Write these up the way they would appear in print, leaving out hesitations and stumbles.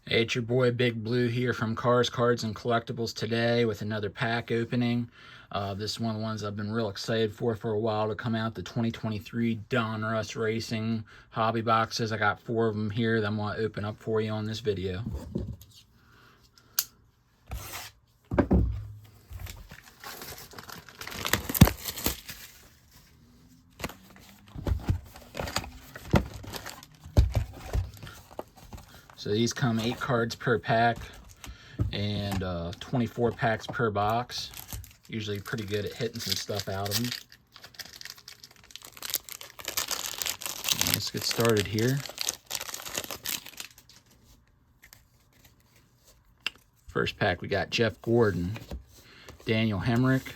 Hey, it's your boy Big Blue here from Cars, Cards, and Collectibles today with another pack opening. This is one of the ones I've been real excited for a while to come out, the 2023 Donruss Racing hobby boxes. I got 4 of them here that I'm going to open up for you on this video. So these come 8 cards per pack and 24 packs per box. Usually pretty good at hitting some stuff out of them. Let's get started here. First pack, we got Jeff Gordon, Daniel Hemrick,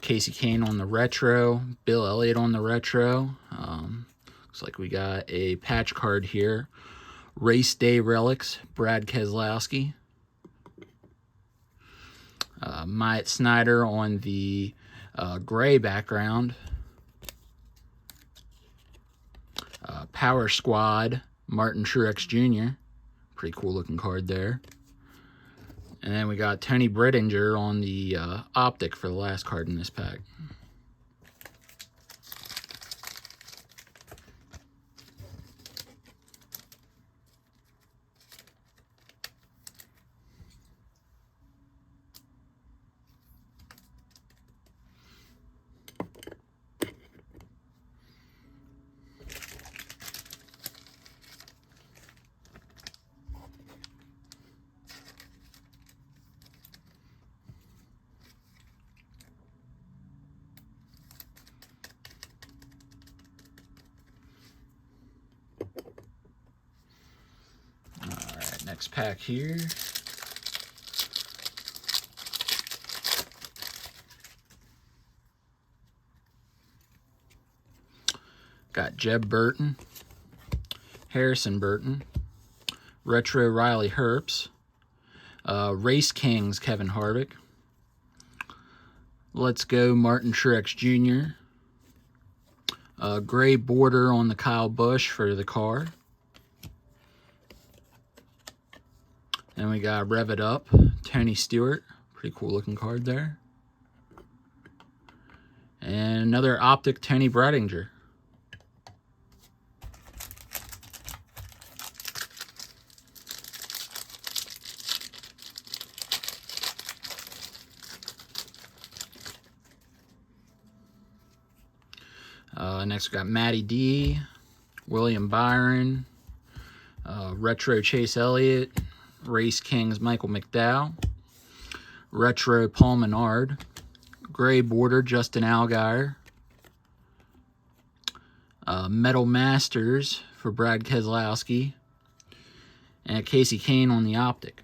Casey Kane on the retro, Bill Elliott on the retro. Looks like we got a patch card here. Race Day Relics, Brad Keselowski. Myatt Snyder on the gray background. Power Squad, Martin Truex Jr. Pretty cool looking card there. And then we got Tony Brittinger on the optic for the last card in this pack. Next pack here. Got Jeb Burton, Harrison Burton, Retro Riley Herbst, Race Kings Kevin Harvick, Let's Go Martin Truex Jr., gray border on the Kyle Busch for the car. Then we got Rev It Up, Tony Stewart. Pretty cool looking card there. And another optic Tony Brittinger. Next we got Matty D, William Byron, Retro Chase Elliott, Race Kings Michael McDowell, Retro Paul Menard, gray border Justin Allgaier, Metal Masters for Brad Keselowski, and Casey Kane on the optic.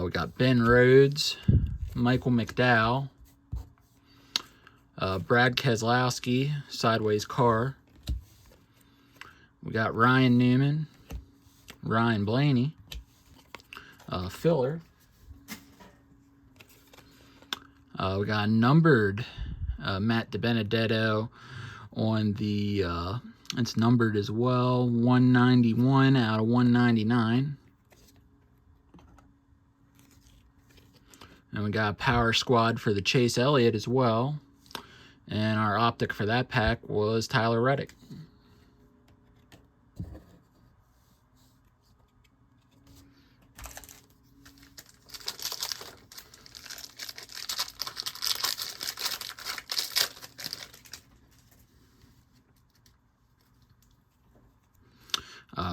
We got Ben Rhodes, Michael McDowell, Brad Keselowski, sideways car. We got Ryan Newman, Ryan Blaney, filler. We got numbered Matt DiBenedetto on the, it's numbered as well, 191 out of 199. And we got Power Squad for the Chase Elliott as well. And our optic for that pack was Tyler Reddick.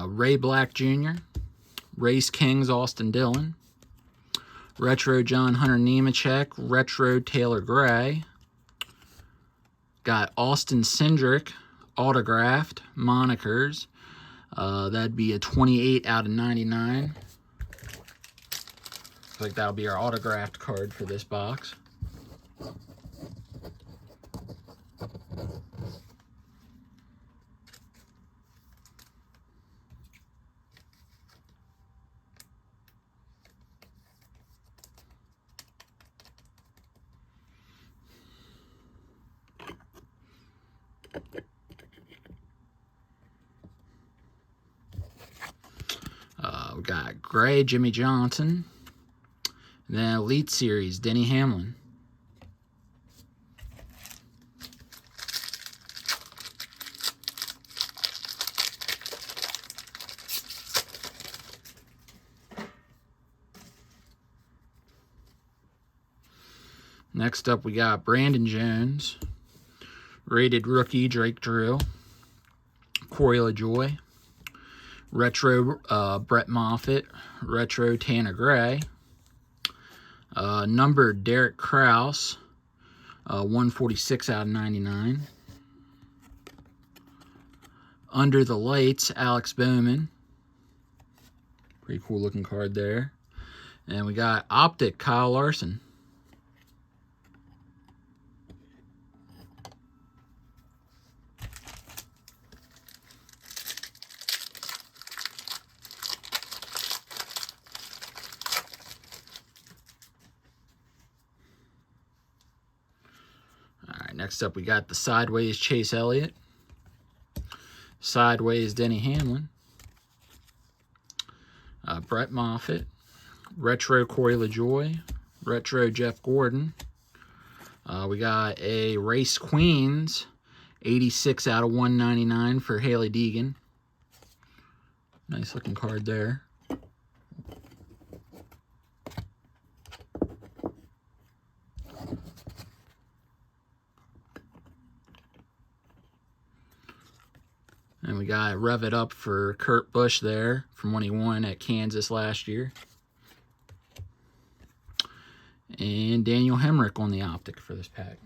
Ray Black Jr., Race Kings Austin Dillon, Retro John Hunter Nemechek, Retro Taylor Gray. Got Austin Cindric, autographed, monikers. That'd be a 28 out of 99. Looks like that'll be our autographed card for this box. We got gray Jimmy Johnson. And then Elite Series Denny Hamlin. Next up, we got Brandon Jones, rated rookie Drake Drew, Corey LaJoy, retro Brett Moffitt, retro Tanner Gray, numbered Derek Kraus, 146 out of 99. Under the Lights, Alex Bowman. Pretty cool looking card there. And we got Optic Kyle Larson. Alright, next up we got the Sideways Chase Elliott. Sideways Denny Hamlin. Brett Moffitt. Retro Corey LaJoy. Retro Jeff Gordon. We got a Race Queens 86 out of 199 for Haley Deegan. Nice looking card there. And we got Rev It Up for Kurt Busch there from when he won at Kansas last year. And Daniel Hemrick on the Optic for this pack.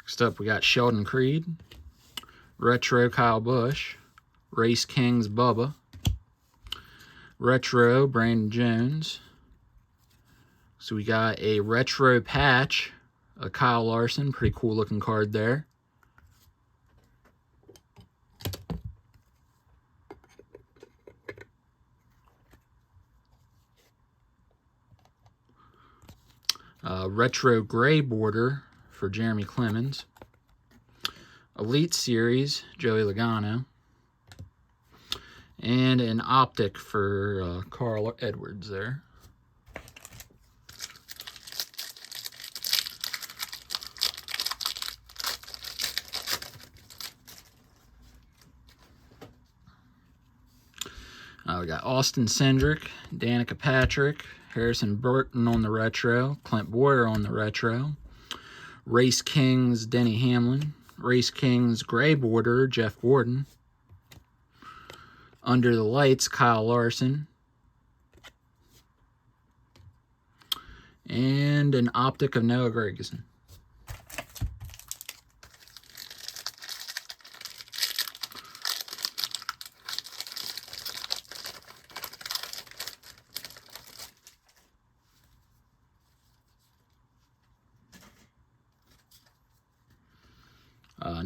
Next up, we got Sheldon Creed, retro Kyle Busch, Race Kings Bubba, retro Brandon Jones. So we got a retro patch, a Kyle Larson, pretty cool looking card there. Retro gray border for Jeremy Clemens. Elite Series, Joey Logano. And an Optic for Carl Edwards there. We got Austin Cindric, Danica Patrick, Harrison Burton on the retro, Clint Boyer on the retro, Race Kings Denny Hamlin, Race Kings gray border Jeff Gordon, Under the Lights Kyle Larson, and an Optic of Noah Gragson.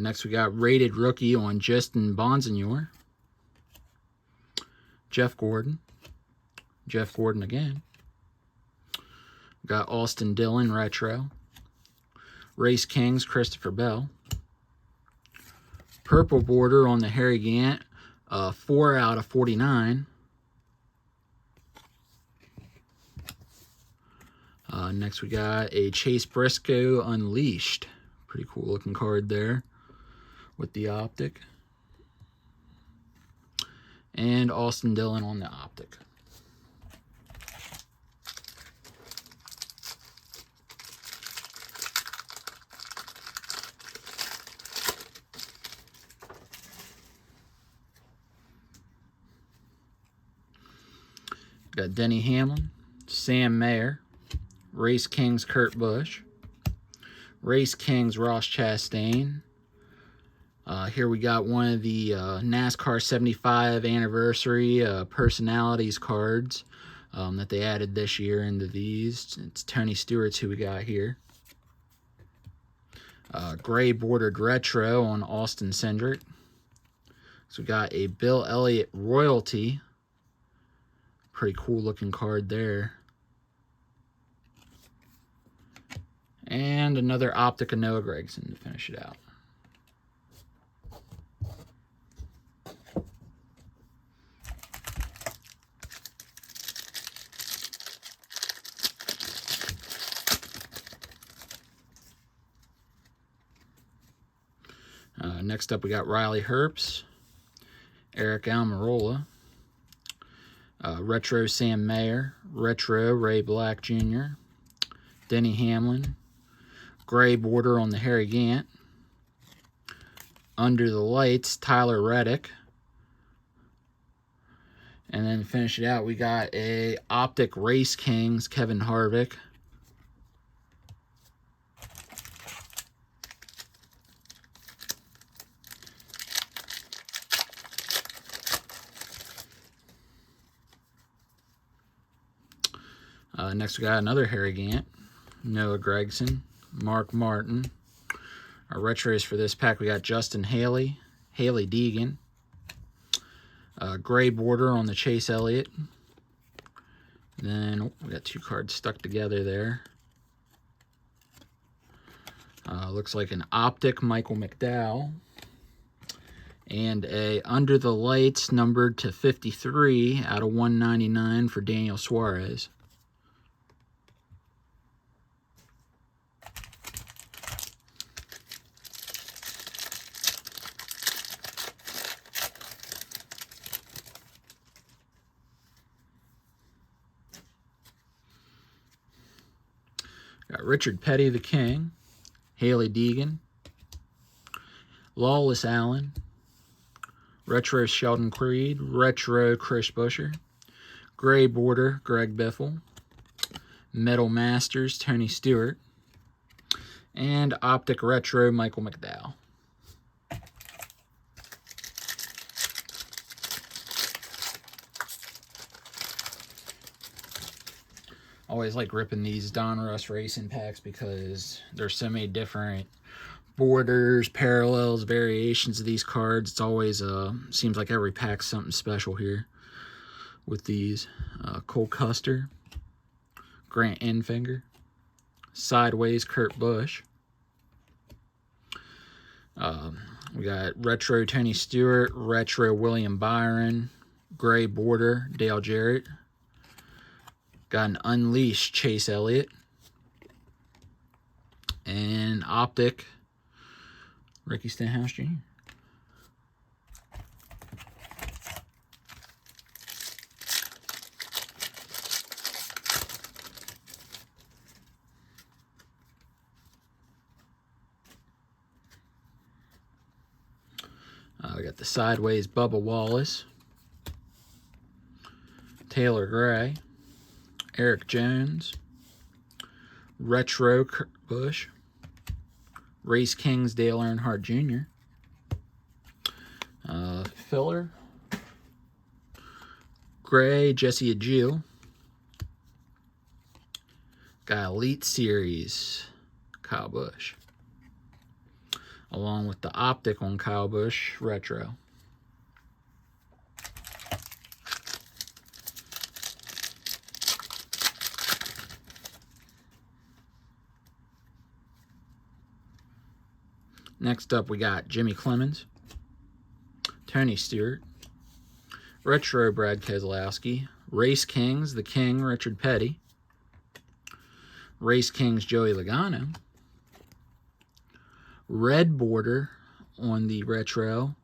Next we got rated rookie on Justin Bonsignor. Jeff Gordon again. We got Austin Dillon retro. Race Kings Christopher Bell. Purple border on the Harry Gant, 4 out of 49. Next we got a Chase Briscoe Unleashed. Pretty cool looking card there with the Optic. And Austin Dillon on the Optic. Got Denny Hamlin, Sam Mayer, Race Kings Kurt Busch, Race Kings Ross Chastain. Here we got one of the NASCAR 75 anniversary personalities cards that they added this year into these. It's Tony Stewart's who we got here. Gray bordered retro on Austin Cindric. So we got a Bill Elliott royalty. Pretty cool looking card there. And another optic of Noah Gregson to finish it out. Next up, we got Riley Herbst, Eric Almirola, Retro Sam Mayer, Retro Ray Black Jr., Denny Hamlin, Gray border on the Harry Gant, Under the Lights, Tyler Reddick, and then to finish it out, we got a Optic Race Kings, Kevin Harvick. Next we got another Harry Gant, Noah Gregson, Mark Martin. Our retros for this pack, we got Justin Haley, Haley Deegan, gray border on the Chase Elliott. Then we got two cards stuck together there. Looks like an Optic Michael McDowell and a Under the Lights numbered to 53 out of 199 for Daniel Suarez. Got Richard Petty the King, Haley Deegan, Lawless Allen, Retro Sheldon Creed, Retro Chris Buescher, Gray Border Greg Biffle, Metal Masters Tony Stewart, and Optic Retro Michael McDowell. Always like ripping these Donruss racing packs because there's so many different borders, parallels, variations of these cards. It's always seems like every pack's something special here with these. Cole Custer, Grant Enfinger, Sideways Kurt Busch. We got Retro Tony Stewart, Retro William Byron, Gray Border Dale Jarrett. Got an Unleashed Chase Elliott. And Optic Ricky Stenhouse Jr. We got the Sideways Bubba Wallace, Taylor Gray, Eric Jones, Retro Kurt Busch, Race Kings Dale Earnhardt Jr., Filler, Gray Jesse Agile, got Elite Series Kyle Busch, along with the Optic on Kyle Busch Retro. Next up, we got Jimmy Clemens, Tony Stewart, Retro Brad Keselowski, Race Kings, the King Richard Petty, Race Kings Joey Logano, red border on the Retro,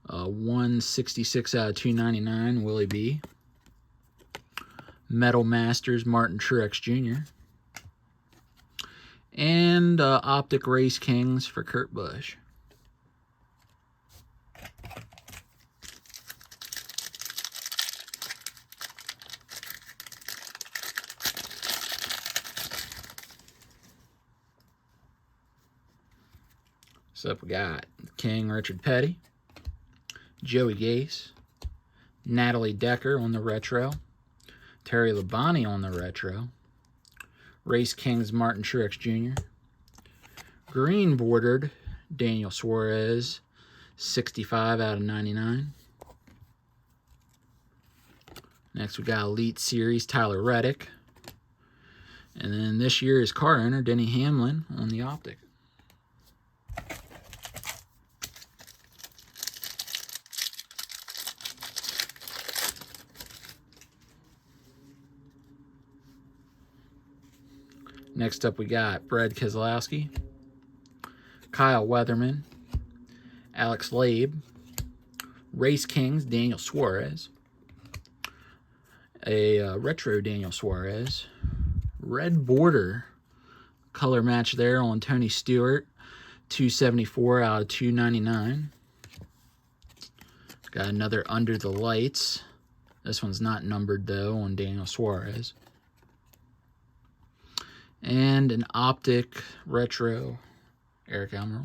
166 out of 299, Willie B, Metal Masters Martin Truex Jr., and Optic Race Kings for Kurt Busch. So we got King Richard Petty, Joey Gase, Natalie Decker on the Retro, Terry Labonte on the Retro, Race Kings Martin Truex Jr., green bordered Daniel Suarez, 65 out of 99. Next we got Elite Series Tyler Reddick, And then this year is car owner Denny Hamlin on the optic. Next up we got Brad Keselowski, Kyle Weatherman, Alex Labe, Race Kings Daniel Suarez, a retro Daniel Suarez, red border color match there on Tony Stewart, 274 out of 299. Got another Under the Lights. This one's not numbered though on Daniel Suarez. And an optic retro Eric Almirola.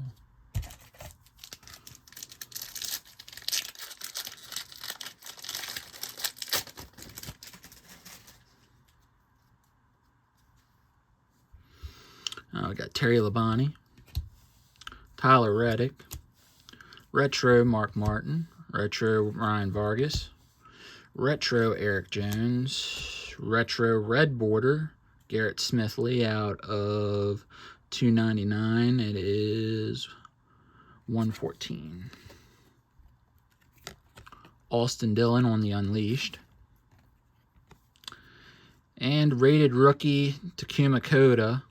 We got Terry Labonte, Tyler Reddick, retro Mark Martin, retro Ryan Vargas, retro Eric Jones, retro red border Garrett Smithley out of 299. It is 114. Austin Dillon on the Unleashed. And rated rookie Takuma Koda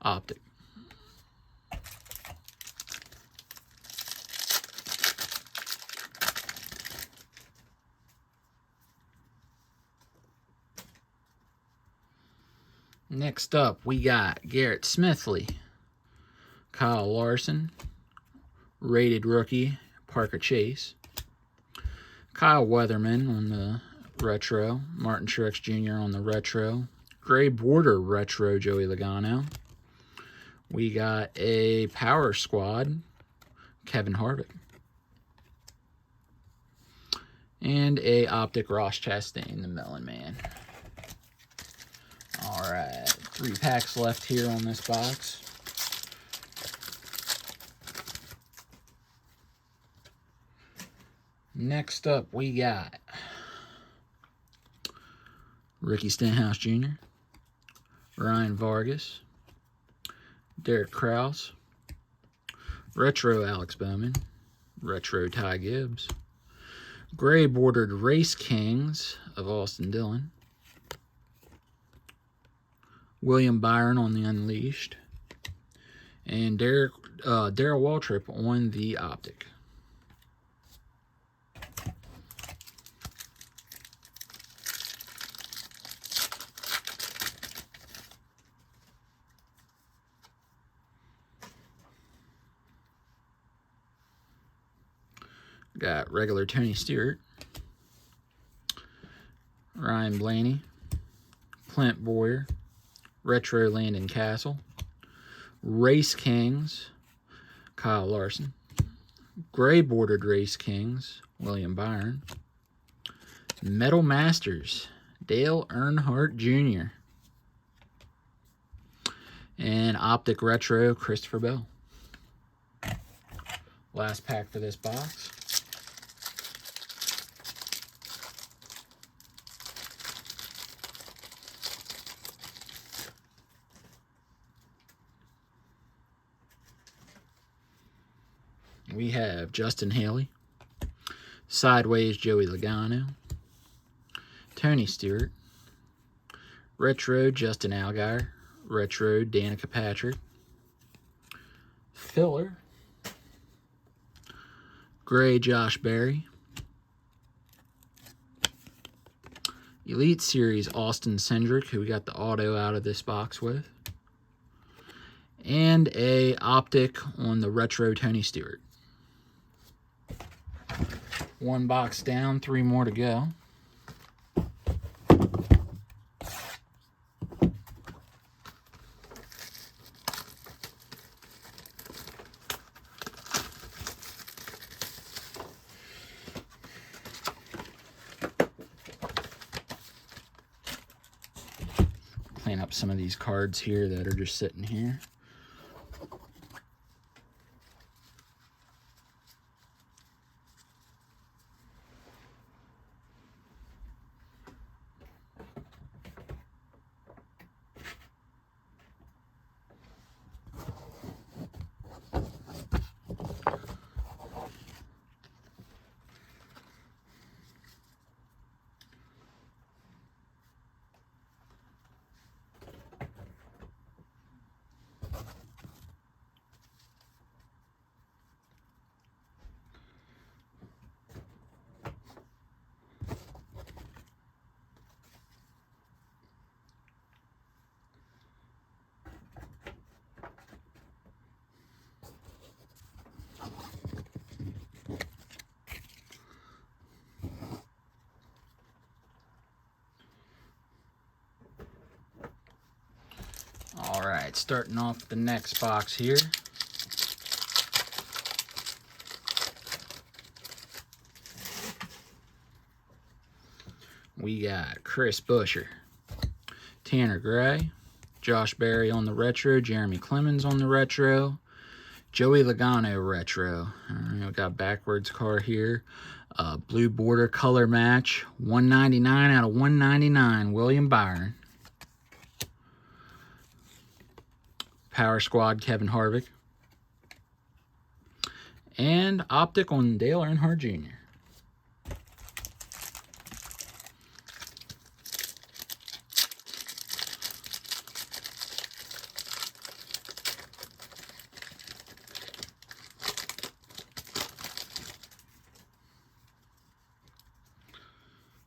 optic. Next up, we got Garrett Smithley, Kyle Larson, rated rookie Parker Chase, Kyle Weatherman on the retro, Martin Truex Jr. on the retro, gray border retro Joey Logano. We got a Power Squad Kevin Harvick, and a optic Ross Chastain, the Melon Man. All right, 3 packs left here on this box. Next up, we got Ricky Stenhouse Jr., Ryan Vargas, Derek Kraus, retro Alex Bowman, retro Ty Gibbs, gray bordered Race Kings of Austin Dillon, William Byron on the Unleashed, and Darrell Waltrip on the optic. Got regular Tony Stewart, Ryan Blaney, Clint Boyer, retro Landon Castle, Race Kings, Kyle Larson, gray bordered Race Kings, William Byron, Metal Masters, Dale Earnhardt Jr., and optic retro Christopher Bell. Last pack for this box. We have Justin Haley, Sideways Joey Logano, Tony Stewart, retro Justin Allgaier, retro Danica Patrick, filler gray Josh Berry, Elite Series Austin Cindric, who we got the auto out of this box with, and a optic on the retro Tony Stewart. 1 box down, 3 more to go. Clean up some of these cards here that are just sitting here. Alright, starting off the next box here. We got Chris Buescher, Tanner Gray, Josh Berry on the retro, Jeremy Clemens on the retro, Joey Logano retro. We got backwards card here. Blue border color match, 199 out of 199, William Byron. Power Squad, Kevin Harvick. And Optic on Dale Earnhardt Jr.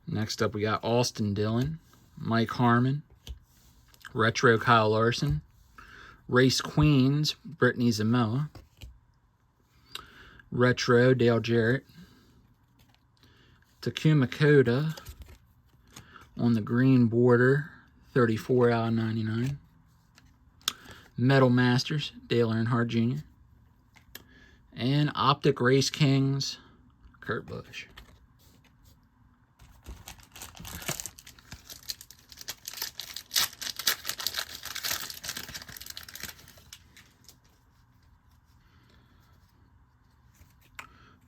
Next up, we got Austin Dillon, Mike Harmon, Retro Kyle Larson, Race Queens, Brittany Zamoa, Retro Dale Jarrett, Takuma Koda on the green border, 34 out of 99, Metal Masters, Dale Earnhardt Jr., and Optic Race Kings, Kurt Busch.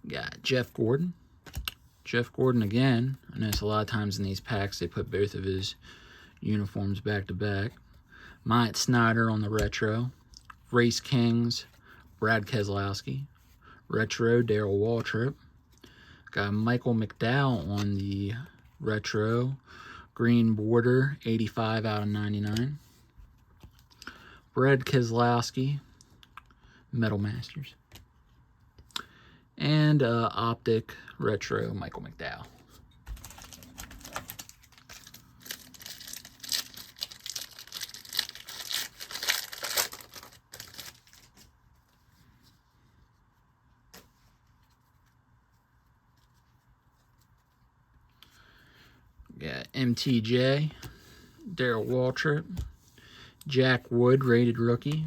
Got Jeff Gordon. Jeff Gordon again. I notice a lot of times in these packs they put both of his uniforms back to back. Myatt Snyder on the retro. Race Kings, Brad Keselowski. Retro, Darrell Waltrip. Got Michael McDowell on the retro. Green border, 85 out of 99. Brad Keselowski, Metal Masters. And Optic Retro Michael McDowell. Got MTJ, Darrell Waltrip, Jack Wood, rated rookie,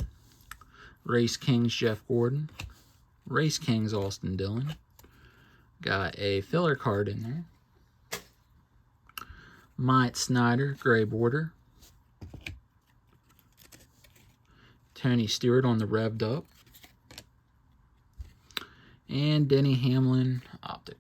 Race Kings Jeff Gordon, Race Kings Austin Dillon. Got a filler card in there. Myatt Snyder, gray border. Tony Stewart on the revved up. And Denny Hamlin, Optic.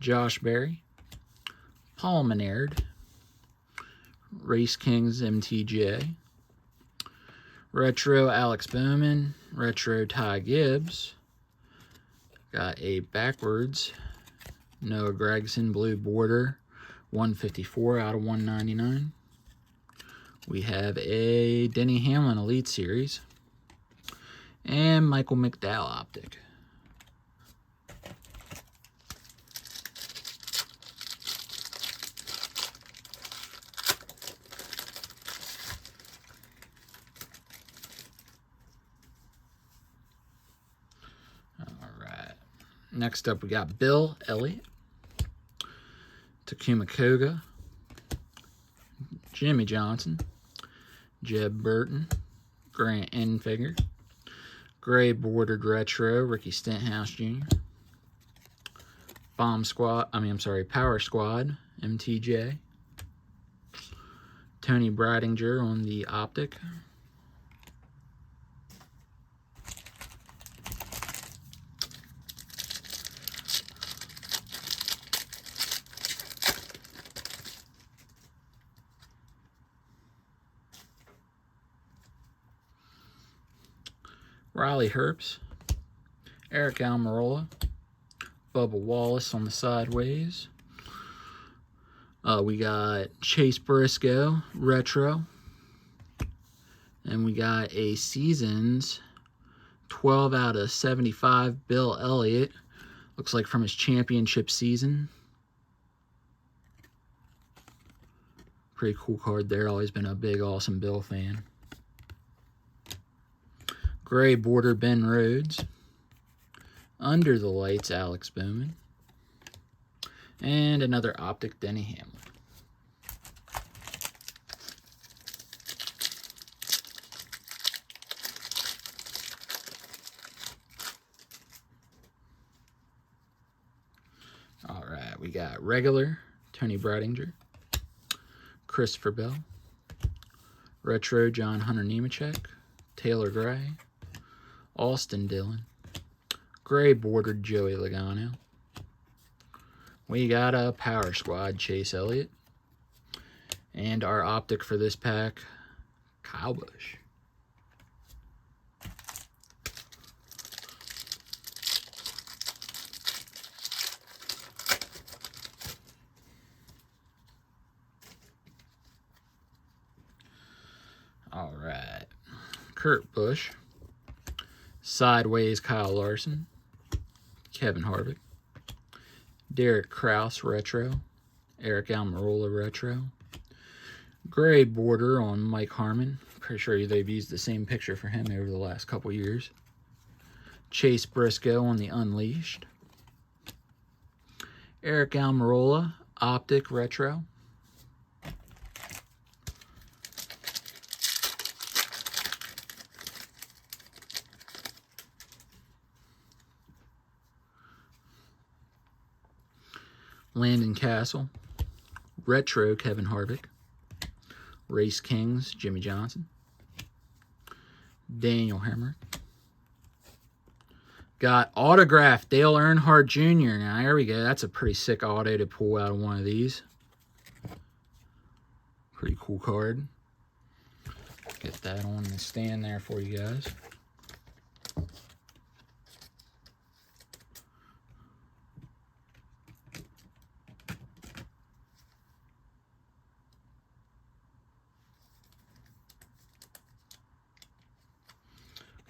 Josh Berry, Paul Menard, Race Kings MTJ, Retro Alex Bowman, Retro Ty Gibbs, got a backwards Noah Gragson blue border, 154 out of 199. We have a Denny Hamlin Elite Series, and Michael McDowell Optic. Next up, we got Bill Elliott, Takuma Koga, Jimmy Johnson, Jeb Burton, Grant Enfinger, gray bordered retro, Ricky Stenhouse Jr., Power Squad, MTJ, Tony Bridinger on the Optic, Riley Herbst, Eric Almirola, Bubba Wallace on the sideways. We got Chase Briscoe, retro. And we got a Seasons 12 out of 75 Bill Elliott. Looks like from his championship season. Pretty cool card there. Always been a big, awesome Bill fan. Gray border Ben Rhodes. Under the lights Alex Bowman. And another optic Denny Hamlin. All right, we got regular Tony Bradinger, Christopher Bell, retro John Hunter Nemechek, Taylor Gray, Austin Dillon, gray bordered Joey Logano. We got a Power Squad Chase Elliott, and our optic for this pack, Kyle Busch. All right, Kurt Busch, sideways Kyle Larson, Kevin Harvick, Derek Kraus retro, Eric Almirola retro, gray border on Mike Harmon. Pretty sure they've used the same picture for him over the last couple years. Chase Briscoe on the Unleashed, Eric Almirola optic retro. Landon Castle, retro Kevin Harvick, Race Kings Jimmy Johnson, Daniel Hemrick. Got autograph Dale Earnhardt Jr. Now there we go. That's a pretty sick auto to pull out of one of these. Pretty cool card. Get that on the stand there for you guys.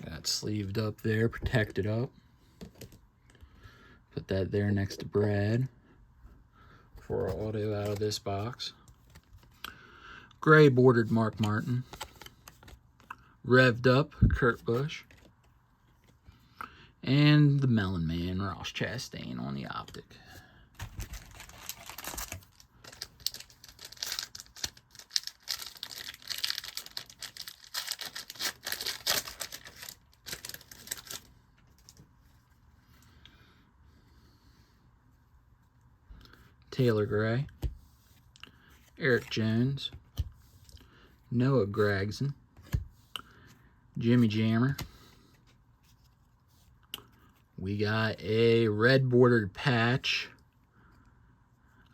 Got sleeved up there, protected up. Put that there next to Brad for our auto out of this box. Gray bordered Mark Martin. Revved up Kurt Busch. And the Melon Man, Ross Chastain on the optic. Taylor Gray, Eric Jones, Noah Gragson, Jimmy Jammer. We got a red bordered patch,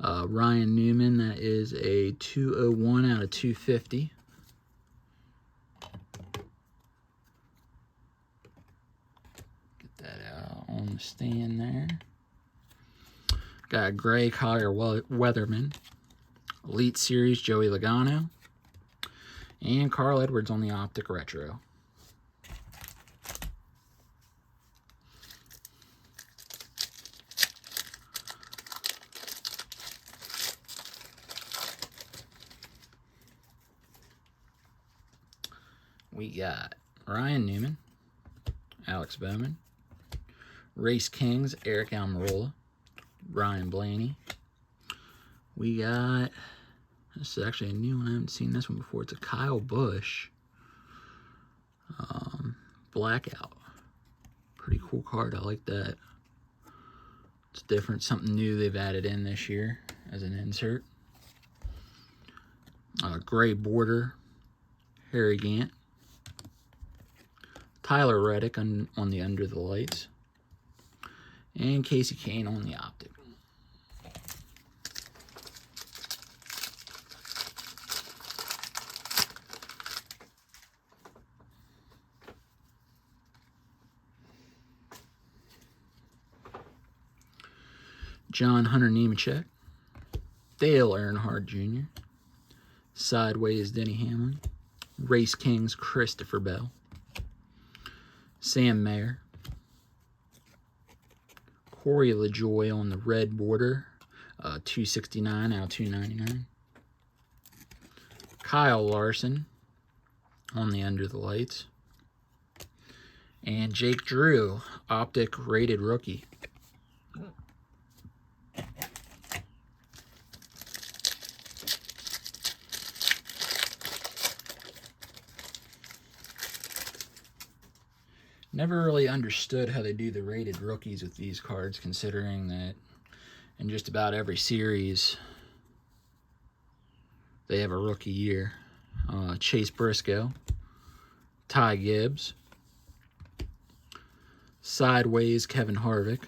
Ryan Newman. That is a 201 out of 250. Get that out on the stand there. Got a gray Collier Weatherman, Elite Series Joey Logano, and Carl Edwards on the optic retro. We got Ryan Newman, Alex Bowman, Race Kings Eric Almirola, Ryan Blaney. We got, this is actually a new one. I haven't seen this one before. It's a Kyle Busch Blackout. Pretty cool card. I like that. It's different, something new they've added in this year as an insert. Gray border Harry Gant. Tyler Reddick on the Under the Lights. And Casey Kane on the optic. John Hunter Nemechek, Dale Earnhardt Jr., sideways Denny Hamlin, Race Kings Christopher Bell, Sam Mayer, Corey LaJoie on the red border, 269 out of 299. Kyle Larson on the Under the Lights. And Jake Drew, Optic rated rookie. Never really understood how they do the rated rookies with these cards, considering that in just about every series they have a rookie year. Chase Briscoe, Ty Gibbs, Sideways Kevin Harvick.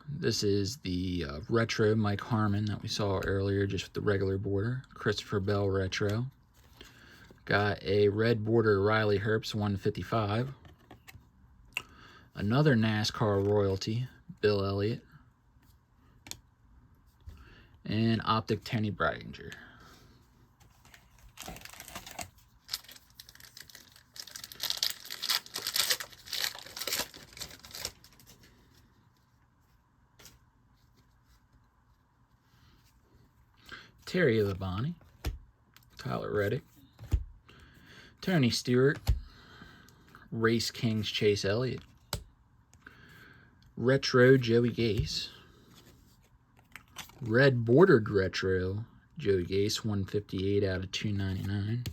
This is the retro Mike Harmon that we saw earlier, just with the regular border. Christopher Bell retro. Got a red border Riley Herbst 155. Another NASCAR royalty, Bill Elliott. And Optic Tony Breidinger. Terry Labonte, Tyler Reddick, Tony Stewart, Race Kings Chase Elliott, Retro Joey Gase, Red Bordered Retro Joey Gase 158 out of 299,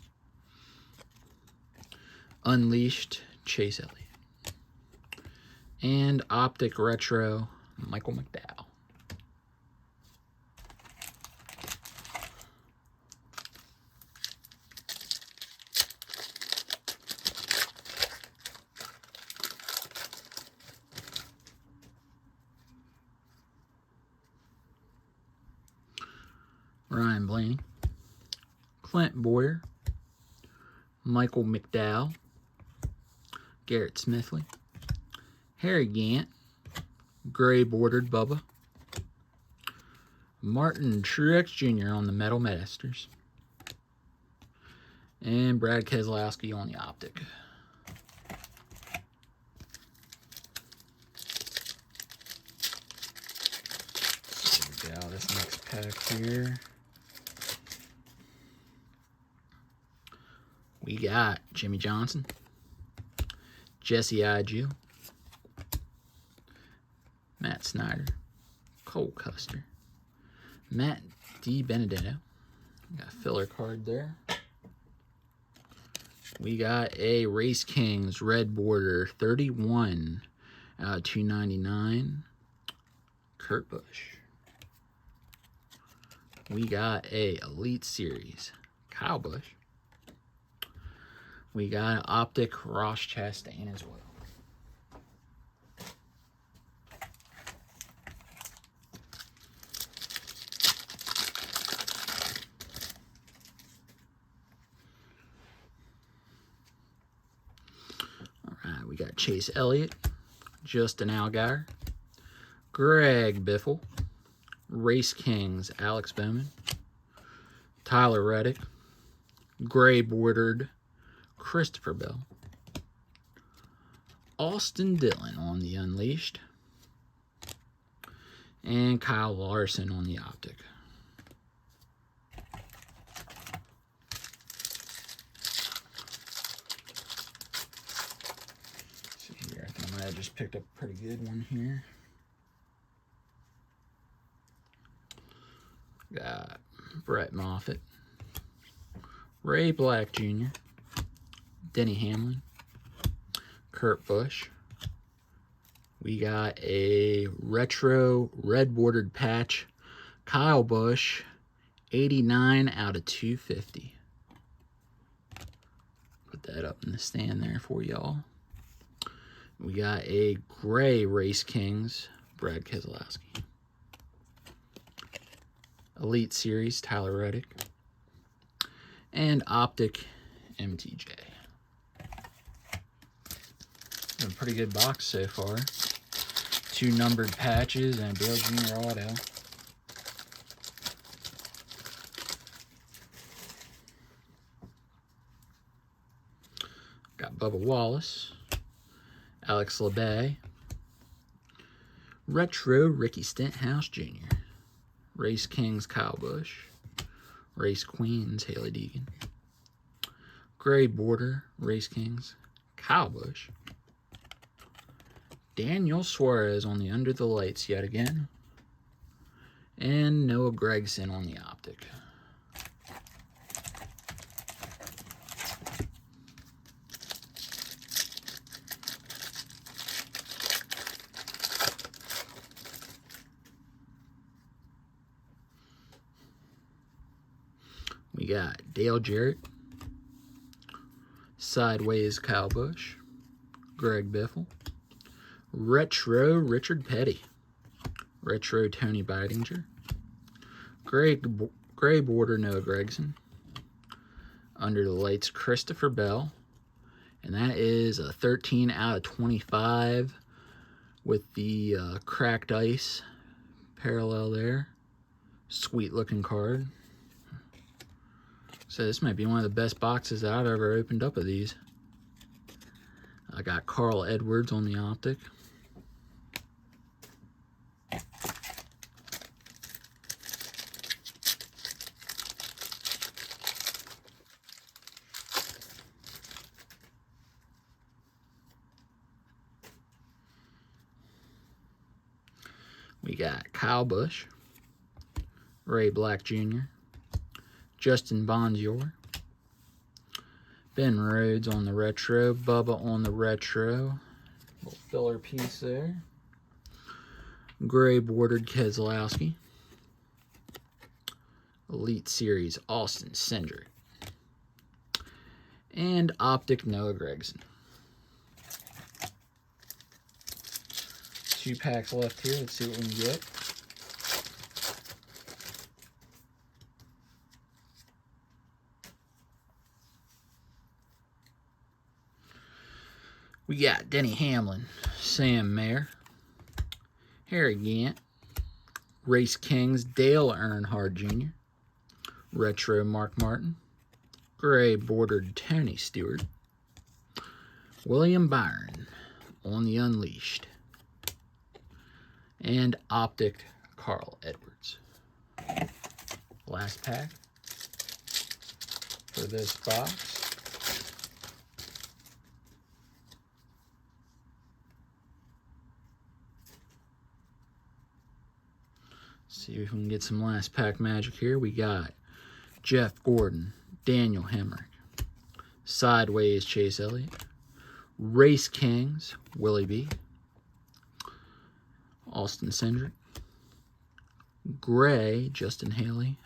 Unleashed Chase Elliott, and Optic Retro Michael McDowell. Ryan Blaney, Clint Boyer, Michael McDowell, Garrett Smithley, Harry Gant, Gray Bordered Bubba, Martin Truex Jr. on the Metal Masters, and Brad Keselowski on the Optic. There we go, this next pack here. We got Jimmy Johnson, Jesse Igiel, Matt Snyder, Cole Custer, Matt DiBenedetto. Got a filler card there. We got a Race Kings red border 31 out of 299, Kurt Busch. We got a Elite Series, Kyle Busch. We got an Optic Ross Chastain as well. Alright, we got Chase Elliott, Justin Allgaier, Greg Biffle, Race Kings Alex Bowman, Tyler Reddick, Gray Bordered Christopher Bell, Austin Dillon on the Unleashed, and Kyle Larson on the Optic. Let's see here, I think I might have just picked up a pretty good one here. Got Brett Moffitt, Ray Black Jr., Denny Hamlin, Kurt Busch. We got a retro red bordered patch, Kyle Busch, 89 out of 250. Put that up in the stand there for y'all. We got a gray Race Kings, Brad Keselowski. Elite Series, Tyler Reddick. And Optic MTJ. A pretty good box so far. 2 numbered patches and a Dale Jr. auto. Got Bubba Wallace, Alex LeBay, Retro Ricky Stenhouse Jr., Race Kings Kyle Busch, Race Queens Haley Deegan, Gray border, Race Kings, Kyle Busch. Daniel Suarez on the Under the Lights yet again. And Noah Gragson on the Optic. We got Dale Jarrett, Sideways Kyle Busch, Greg Biffle, Retro Richard Petty, Retro Tony Bidinger, Gray border Noah Gragson, Under the Lights Christopher Bell, and that is a 13 out of 25 with the cracked ice parallel there. Sweet looking card. So this might be one of the best boxes that I've ever opened up of these. I got Carl Edwards on the Optic. We got Kyle Busch, Ray Black Jr., Justin Bonjour, Ben Rhodes on the retro, Bubba on the retro, little filler piece there, gray bordered Keselowski, Elite Series Austin Cindric, and Optic Noah Gragson. 2 packs left here. Let's see what we can get. We got Denny Hamlin, Sam Mayer, Harry Gant, Race Kings, Dale Earnhardt Jr., Retro Mark Martin, Gray bordered Tony Stewart, William Byron on the Unleashed, and Optic Carl Edwards. Last pack for this box. See if we can get some last pack magic here. We got Jeff Gordon, Daniel Hemrick, Sideways Chase Elliott, Race Kings, Willie B, Austin Cindric, Gray, Justin Haley,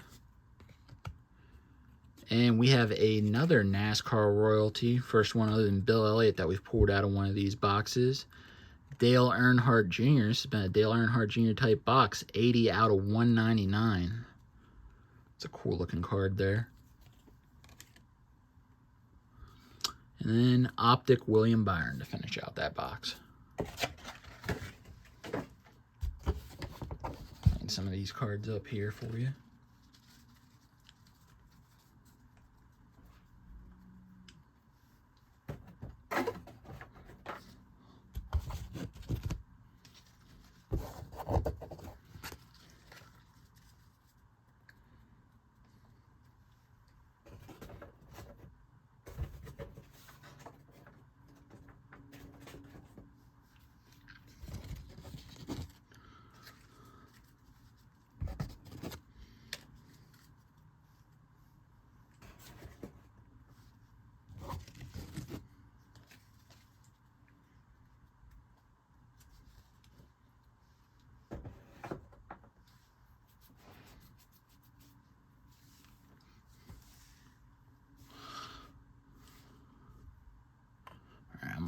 and we have another NASCAR royalty, first one other than Bill Elliott that we've pulled out of one of these boxes. Dale Earnhardt Jr. This has been a Dale Earnhardt Jr. type box, 80 out of 199. It's a cool looking card there. And then Optic William Byron to finish out that box. Line some of these cards up here for you.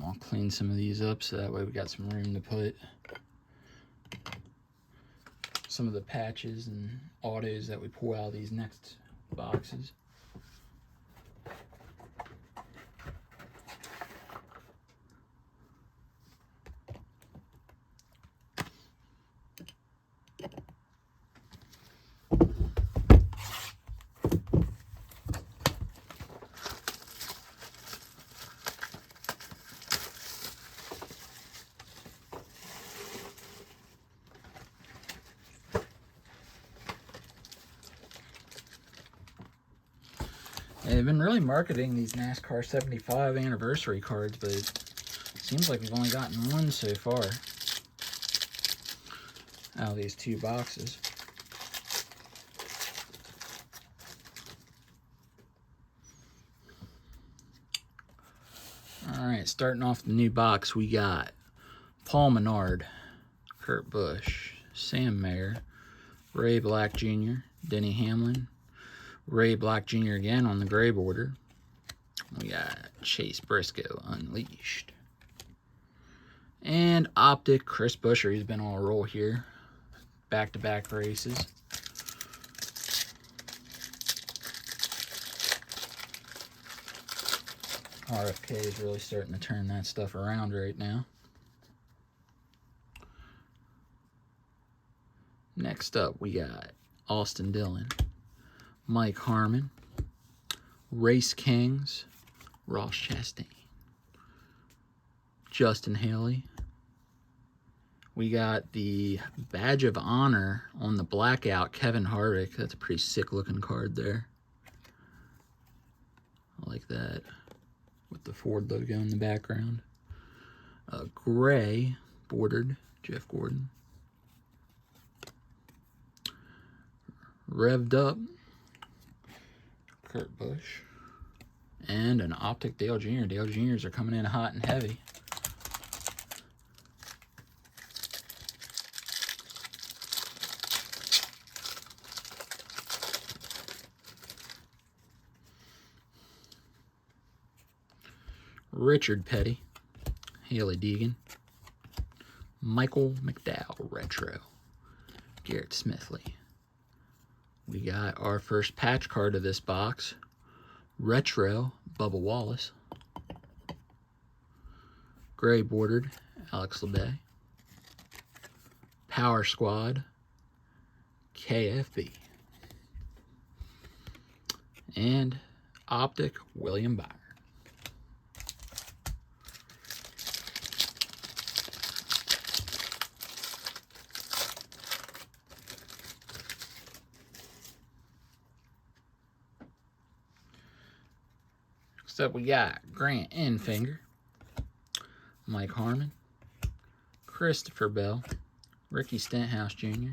I'll clean some of these up so that way we got some room to put some of the patches and autos that we pull out of these next boxes. They've been really marketing these NASCAR 75 anniversary cards, but it seems like we've only gotten one so far out of these 2 boxes. Alright, starting off the new box, we got Paul Menard, Kurt Busch, Sam Mayer, Ray Black Jr., Denny Hamlin, Ray Black Jr. again on the gray border. We got Chase Briscoe, Unleashed. And Optic, Chris Buescher. He's been on a roll here. Back-to-back races. RFK is really starting to turn that stuff around right now. Next up, we got Austin Dillon, Mike Harmon, Race Kings, Ross Chastain, Justin Haley. We got the Badge of Honor on the Blackout, Kevin Harvick. That's a pretty sick looking card there. I like that with the Ford logo in the background. Gray bordered, Jeff Gordon. Revved Up, Kurt Busch. And an Optic Dale Jr. Dale Jr.'s are coming in hot and heavy. Richard Petty, Haley Deegan, Michael McDowell Retro, Garrett Smithley. We got our first patch card of this box, Retro Bubba Wallace, gray bordered Alex LeBay, Power Squad KFB, and Optic William Byron. Next up, we got Grant Enfinger, Mike Harmon, Christopher Bell, Ricky Stenhouse Jr.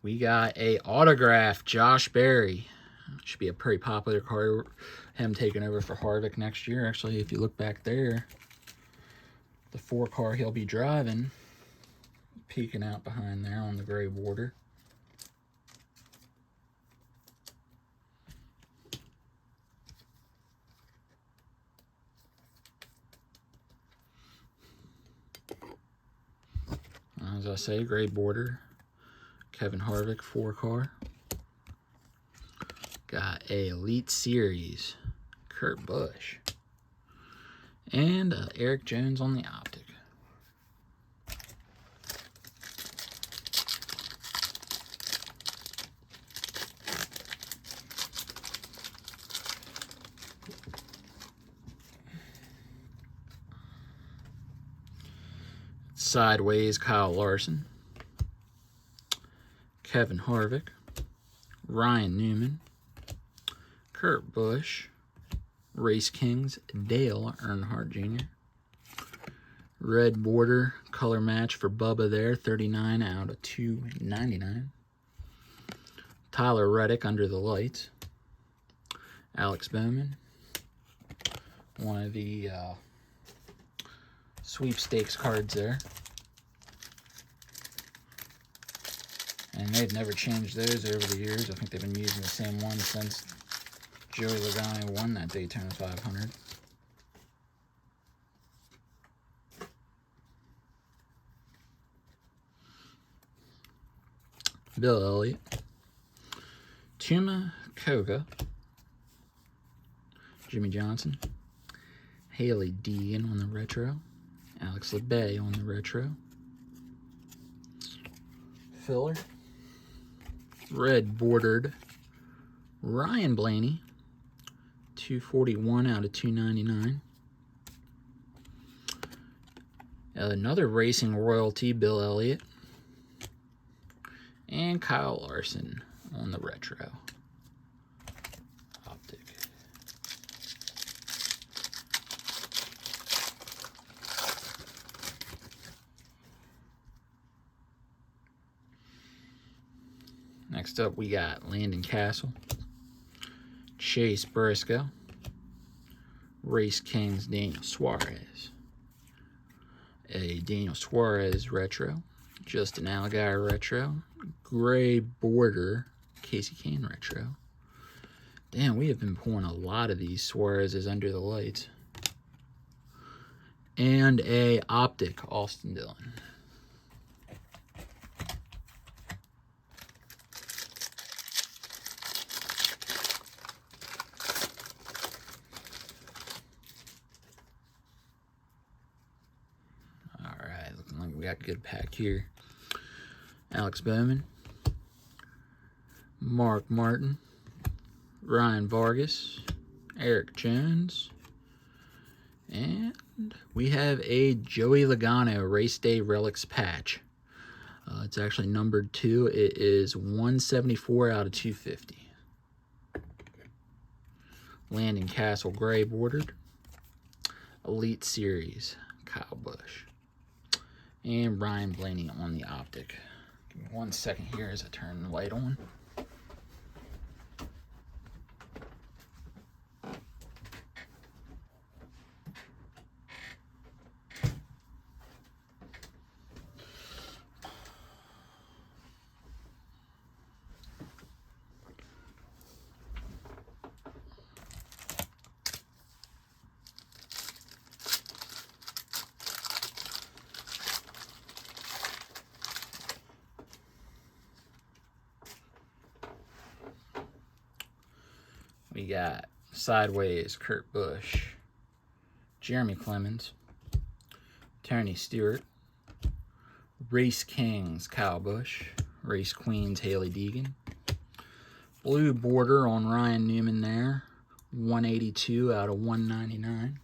We got a autograph, Josh Berry. Should be a pretty popular card. Him taking over for Harvick next year. Actually, if you look back there, the 4 car he'll be driving, peeking out behind there on the gray border. As I say, gray border, Kevin Harvick 4 car. Got a Elite Series, Kurt Busch. And Eric Jones on the Optic. Sideways, Kyle Larson, Kevin Harvick, Ryan Newman, Kurt Busch, Race Kings, Dale Earnhardt Jr. Red border, color match for Bubba there, 39 out of 299. Tyler Reddick under the lights. Alex Bowman, one of the sweepstakes cards there. And they've never changed those over the years. I think they've been using the same one since Joey Logano won that Daytona 500. Bill Elliott, Tuma Koga, Jimmy Johnson, Haley Deegan on the retro, Alex LeBay on the retro, filler, red bordered Ryan Blaney, 241 out of 299. Another racing royalty, Bill Elliott. And Kyle Larson on the retro Optic. Next up, we got Landon Castle, Chase Briscoe, Race Kings Daniel Suarez, a Daniel Suarez retro, Justin Allgaier retro, gray border Casey Kane retro. Damn, we have been pulling a lot of these Suarez's under the lights. And a optic Austin Dillon. Alright, looking like we got a good pack here. Alex Bowman, Mark Martin, Ryan Vargas, Eric Jones, and we have a Joey Logano Race Day Relics patch. It's actually numbered 2. It is 174 out of 250. Landon Castle gray bordered. Elite Series Kyle Busch. And Ryan Blaney on the optic. Give me 1 second here as I turn the light on. We got Sideways Kurt Busch, Jeremy Clemens, Tony Stewart, Race Kings Kyle Busch, Race Queens Haley Deegan, blue border on Ryan Newman there, 182 out of 199.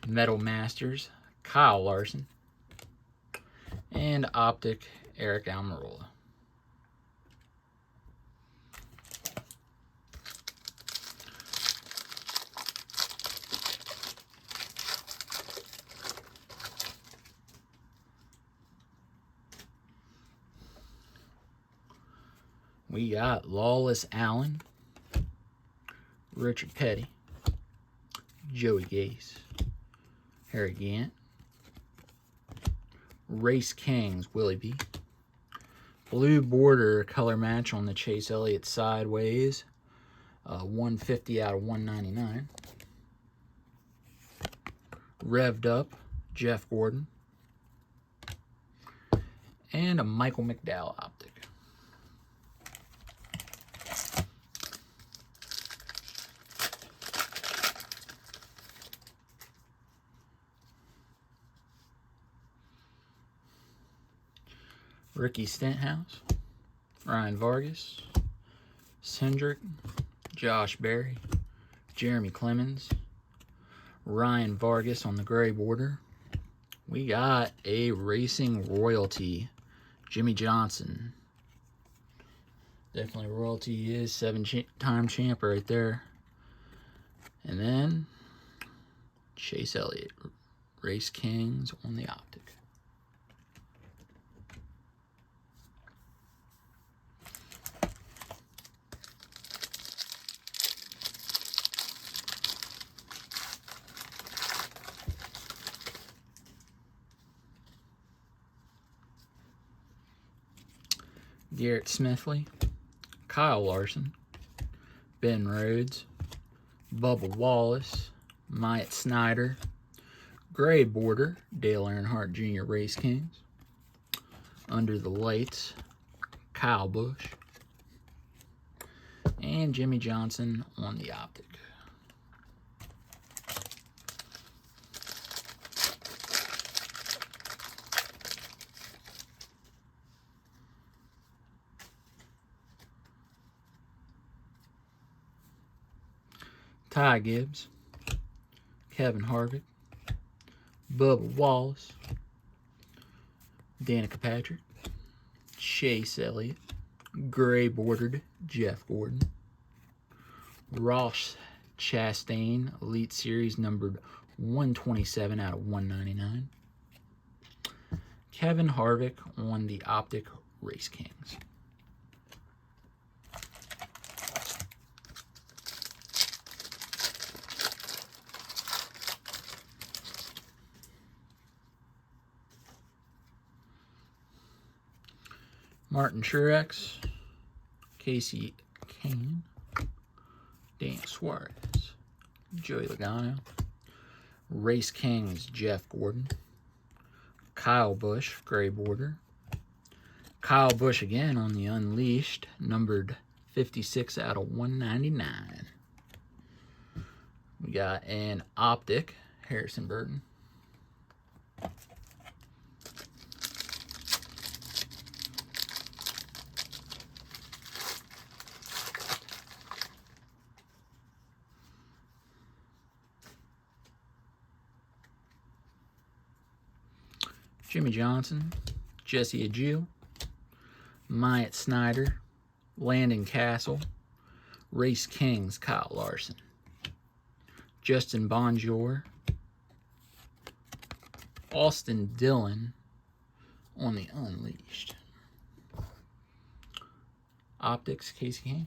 Metal Masters Kyle Larson, and optic Eric Almirola. We got Lawless Allen, Richard Petty, Joey Gase, Harry Gant, Race Kings Willie B, blue border color match on the Chase Elliott Sideways, 150 out of 199. Revved Up Jeff Gordon, and a Michael McDowell optic. Ricky Stenhouse, Ryan Vargas, Cindric, Josh Berry, Jeremy Clemens, Ryan Vargas on the gray border. We got a Racing Royalty, Jimmy Johnson. Definitely royalty. He is 7-time champ right there. And then Chase Elliott, Race Kings on the optic. Garrett Smithley, Kyle Larson, Ben Rhodes, Bubba Wallace, Myatt Snyder, gray border, Dale Earnhardt Jr. Race Kings, under the lights, Kyle Busch, and Jimmy Johnson on the optic. Ty Gibbs, Kevin Harvick, Bubba Wallace, Danica Patrick, Chase Elliott, gray bordered Jeff Gordon, Ross Chastain Elite Series numbered 127 out of 199, Kevin Harvick on the optic Race Kings. Martin Truex, Casey Kane, Daniel Suarez, Joey Logano, Race Kings, Jeff Gordon, Kyle Busch, gray border, Kyle Busch again on the Unleashed, numbered 56 out of 199. We got an Optic, Harrison Burton. Jimmy Johnson, Jesse Agile, Myatt Snyder, Landon Castle, Race Kings, Kyle Larson, Justin Bonjour, Austin Dillon on the Unleashed. Optics, Casey Kane.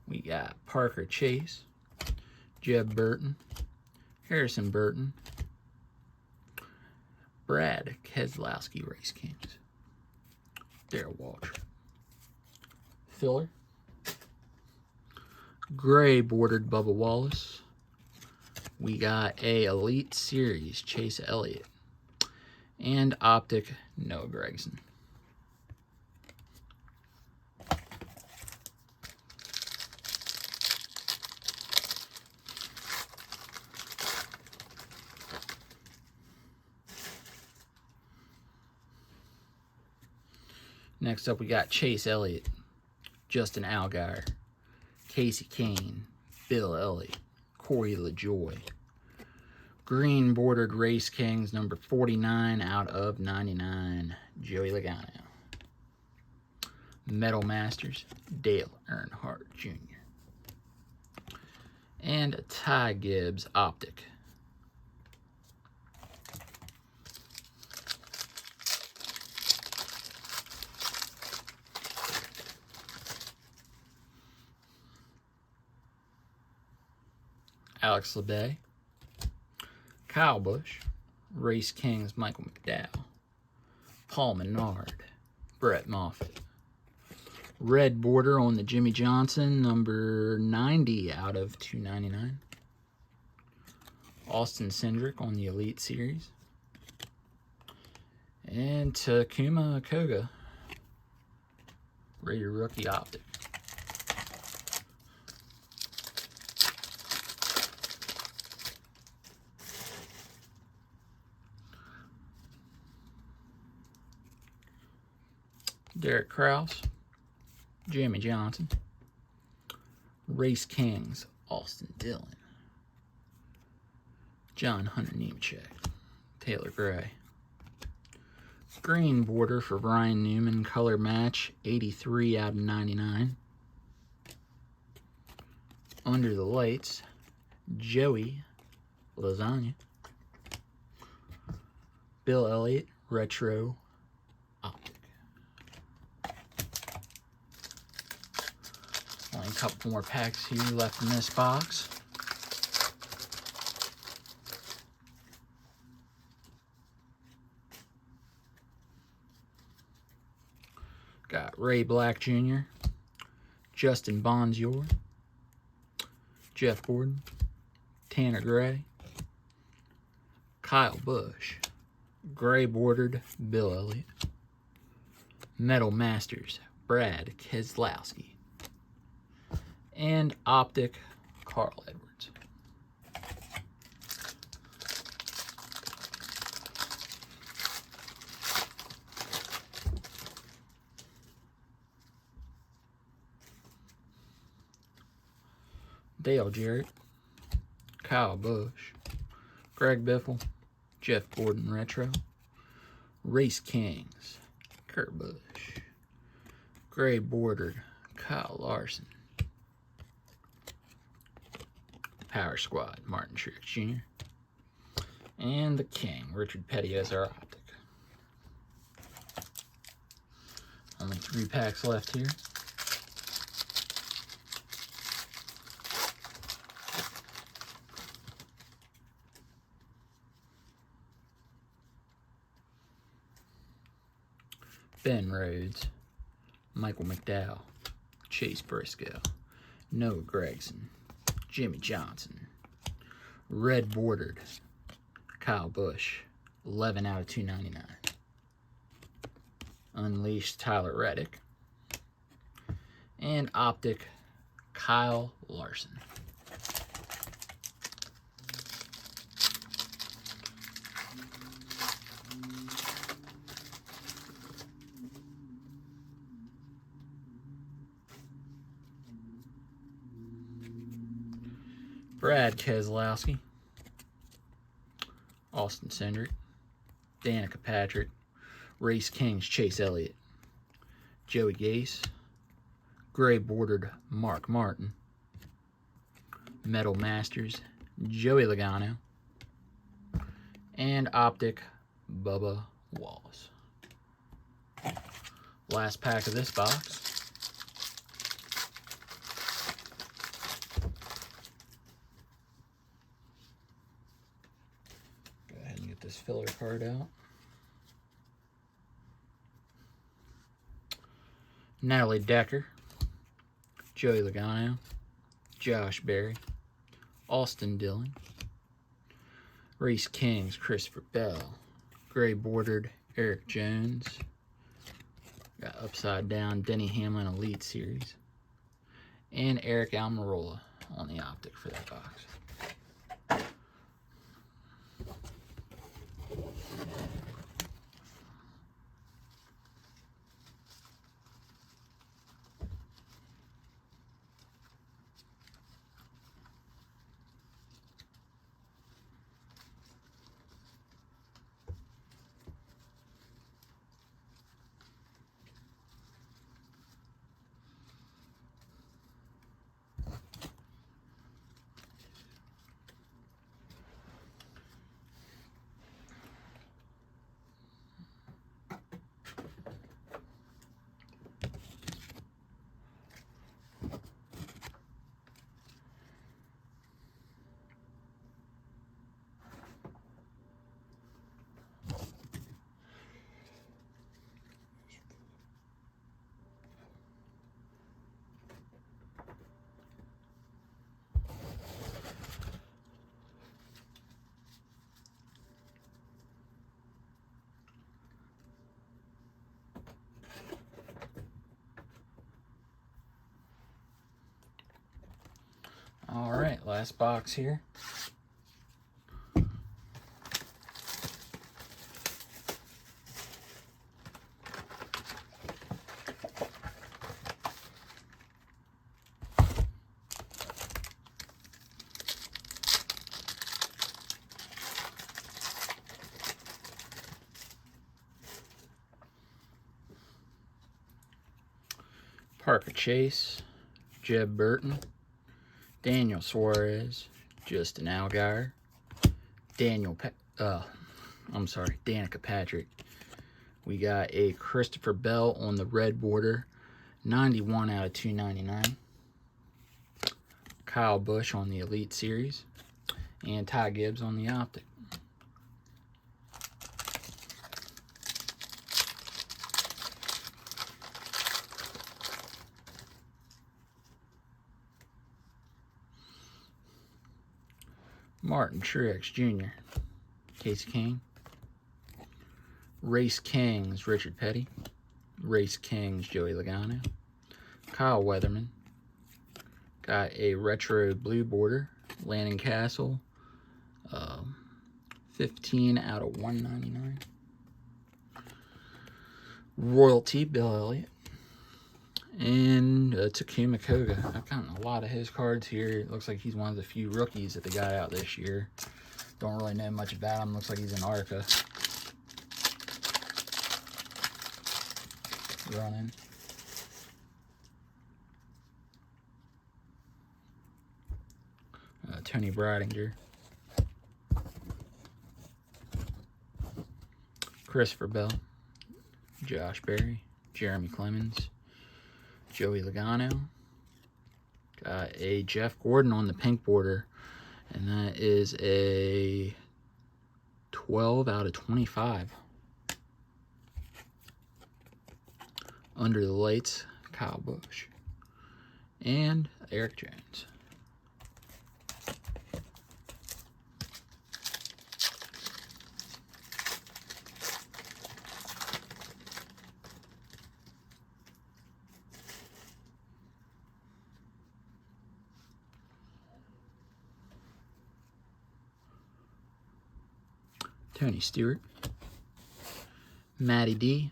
We got Parker Chase, Jeb Burton, Harrison Burton, Brad Keselowski, Race Kings, Darrell Waltrip, Filler, gray bordered Bubba Wallace. We got a Elite Series, Chase Elliott, and Optic, Noah Gragson. Next up, we got Chase Elliott, Justin Allgaier, Casey Kane, Bill Elliott, Corey LaJoy. Green bordered Race Kings, number 49 out of 99, Joey Logano. Metal Masters, Dale Earnhardt Jr. And a Ty Gibbs Optic. Alex LeBay, Kyle Busch, Race Kings, Michael McDowell, Paul Menard, Brett Moffitt. Red border on the Jimmy Johnson, number 90 out of 299. Austin Cindric on the Elite Series. And Takuma Koga, Raider Rookie Optic. Derek Kraus, Jimmy Johnson, Race Kings, Austin Dillon, John Hunter Nemechek, Taylor Gray. Green border for Ryan Newman, color match, 83 out of 99. Under the lights, Joey Lasagna, Bill Elliott, retro optic. Only a couple more packs here left in this box. Got Ray Black Jr., Justin Bonjour, Jeff Gordon, Tanner Gray, Kyle Busch, gray bordered Bill Elliott, Metal Masters Brad Keselowski, and optic Carl Edwards. Dale Jarrett, Kyle Busch, Greg Biffle, Jeff Gordon Retro, Race Kings, Kurt Busch, gray bordered Kyle Larson, Power Squad Martin Truex Jr., and the King, Richard Petty as our optic. 3 packs left here. Ben Rhodes, Michael McDowell, Chase Briscoe, Noah Gregson, Jimmy Johnson, red bordered, Kyle Busch, 11 out of 299. Unleashed, Tyler Reddick, and optic, Kyle Larson. Brad Keselowski, Austin Cindric, Danica Patrick, Race Kings Chase Elliott, Joey Gase, gray bordered Mark Martin, Metal Masters Joey Logano, and optic Bubba Wallace. Last pack of this box. This filler card out. Natalie Decker, Joey Logano, Josh Berry, Austin Dillon, Race Kings Christopher Bell, gray bordered Eric Jones, got upside down Denny Hamlin Elite Series, and Eric Almirola on the optic for that box. All right, last box here. Parker Chase, Jeb Burton, Daniel Suarez, Justin Allgaier, Danica Patrick. We got a Christopher Bell on the red border, 91 out of 299. Kyle Busch on the Elite Series, and Ty Gibbs on the optic. Martin Truex Jr., Casey Kane, Race Kings Richard Petty, Race Kings Joey Logano, Kyle Weatherman, got a retro blue border, Landon Castle, 15 out of 199. Royalty Bill Elliott, and Takuma Koga. I've gotten a lot of his cards here. It looks like he's one of the few rookies that they got out this year. Don't really know much about him. Looks like he's an ARCA running. Tony Bridinger, Christopher Bell, Josh Berry, Jeremy Clemens, Joey Logano. Got a Jeff Gordon on the pink border, and that is a 12 out of 25. Under the Lights, Kyle Busch. And Eric Jones. Tony Stewart, Matty D,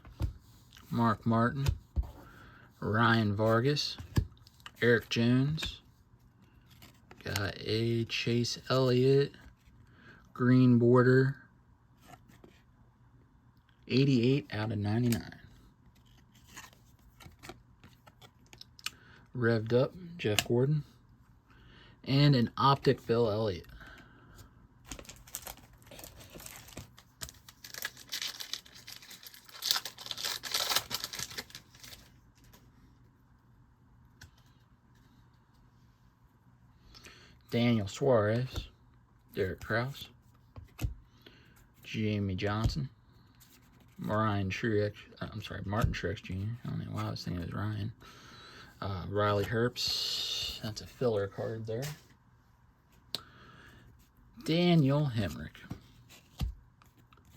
Mark Martin, Ryan Vargas, Eric Jones, got a Chase Elliott, green border, 88 out of 99. Revved up, Jeff Gordon, and an optic Bill Elliott. Daniel Suarez, Derek Kraus, Jamie Johnson, Martin Truex Jr. I don't know why I was thinking it was Ryan. Riley Herbst, that's a filler card there. Daniel Hemrick.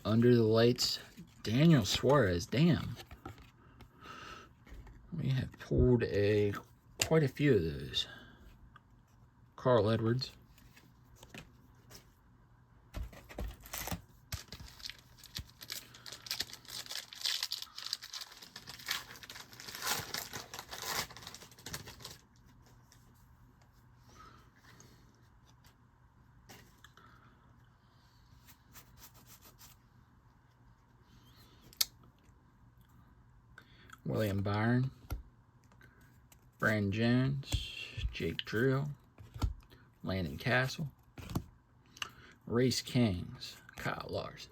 Under the Lights, Daniel Suarez. Damn. We have pulled quite a few of those. Carl Edwards. William Byron. Brandon Jones. Jake Drill. Landon Castle, Race Kings, Kyle Larson,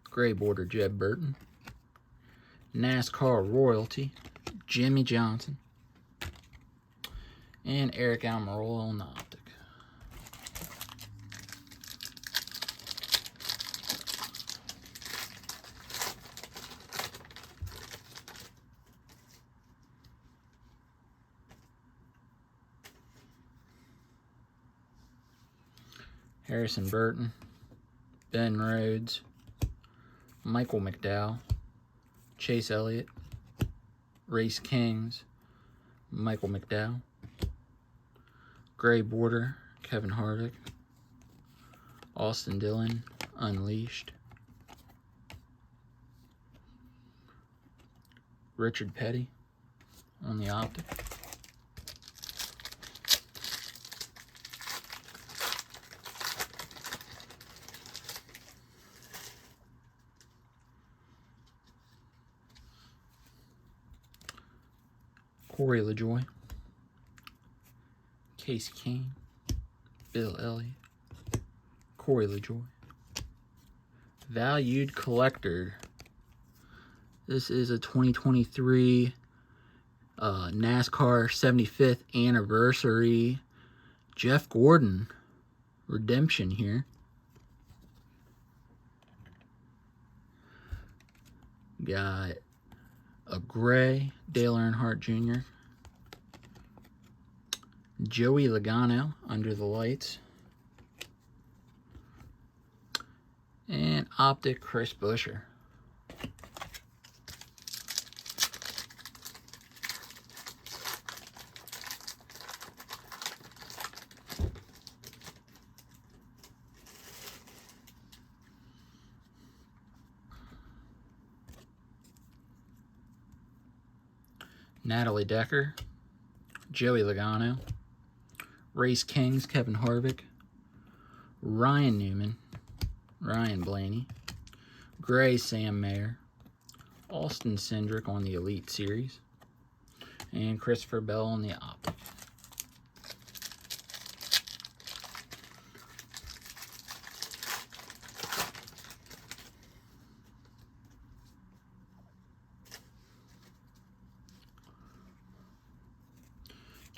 gray border Jeb Burton, NASCAR Royalty, Jimmy Johnson, and Eric Almirola on the optic. Harrison Burton, Ben Rhodes, Michael McDowell, Chase Elliott, Race Kings, Michael McDowell, gray border, Kevin Harvick, Austin Dillon, Unleashed, Richard Petty on the optic. Corey LaJoie, Casey Kane, Bill Elliott, Corey LaJoie. Valued Collector. This is a 2023 NASCAR 75th anniversary Jeff Gordon redemption here. Got a gray Dale Earnhardt Jr., Joey Logano, Under the Lights, and optic Chris Buescher. Natalie Decker, Joey Logano, Race Kings, Kevin Harvick, Ryan Newman, Ryan Blaney, gray Sam Mayer, Austin Cindric on the Elite Series, and Christopher Bell on the optic.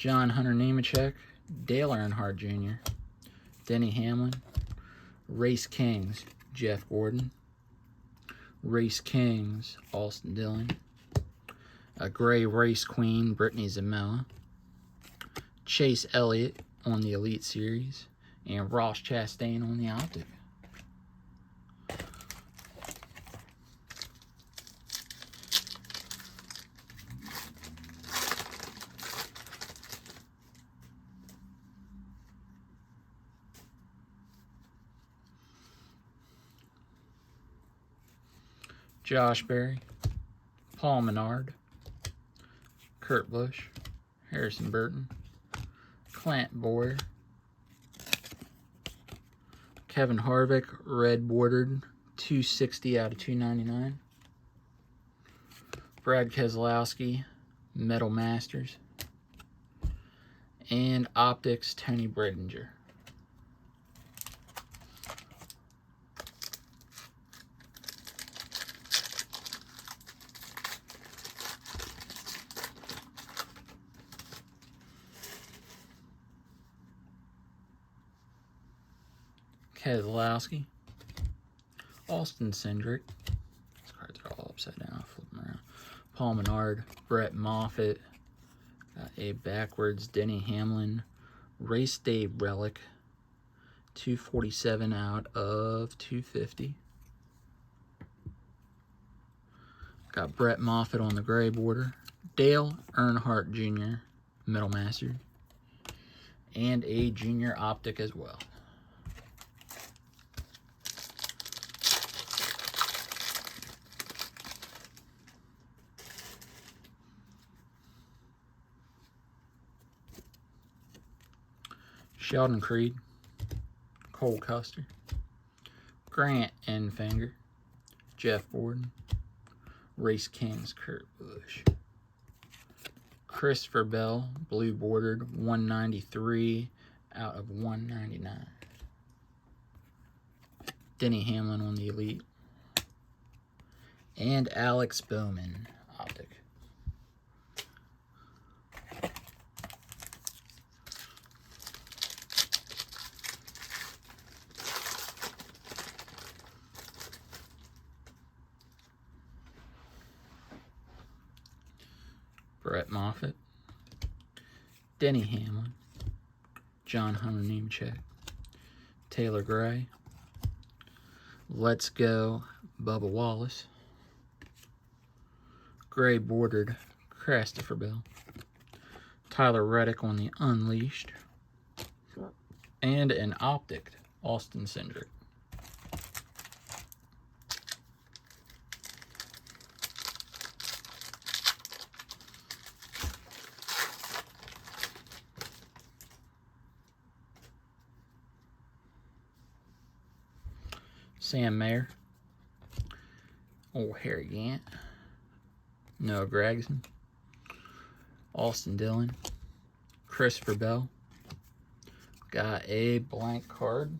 John Hunter Nemechek, Dale Earnhardt Jr., Denny Hamlin, Race Kings, Jeff Gordon, Race Kings, Austin Dillon, a Gray Race Queen, Brittany Zamella, Chase Elliott on the Elite Series, and Ross Chastain on the Optic. Josh Berry, Paul Menard, Kurt Busch, Harrison Burton, Clint Boyer, Kevin Harvick, red bordered, 260 out of 299. Brad Keselowski, Metal Masters, and Optics, Tony Brittinger. Keselowski, Austin Cindric, these cards are all upside down, I'll flip them around. Paul Menard, Brett Moffitt, got a backwards Denny Hamlin, Race Day Relic, 247 out of 250. Got Brett Moffitt on the gray border, Dale Earnhardt Jr., Metal Master, and a Junior Optic as well. Sheldon Creed, Cole Custer, Grant Enfinger, Jeff Gordon, Race Kings, Kurt Busch, Christopher Bell, blue bordered, 193 out of 199. Denny Hamlin on the Elite, and Alex Bowman, Optic. Brett Moffitt, Denny Hamlin, John Hunter Nemechek, Taylor Gray, Let's Go Bubba Wallace, gray bordered Christopher Bell, Tyler Reddick on the Unleashed, and an Optic Austin Cindric. Sam Mayer, old Harry Gant, Noah Gragson, Austin Dillon, Christopher Bell. Got a blank card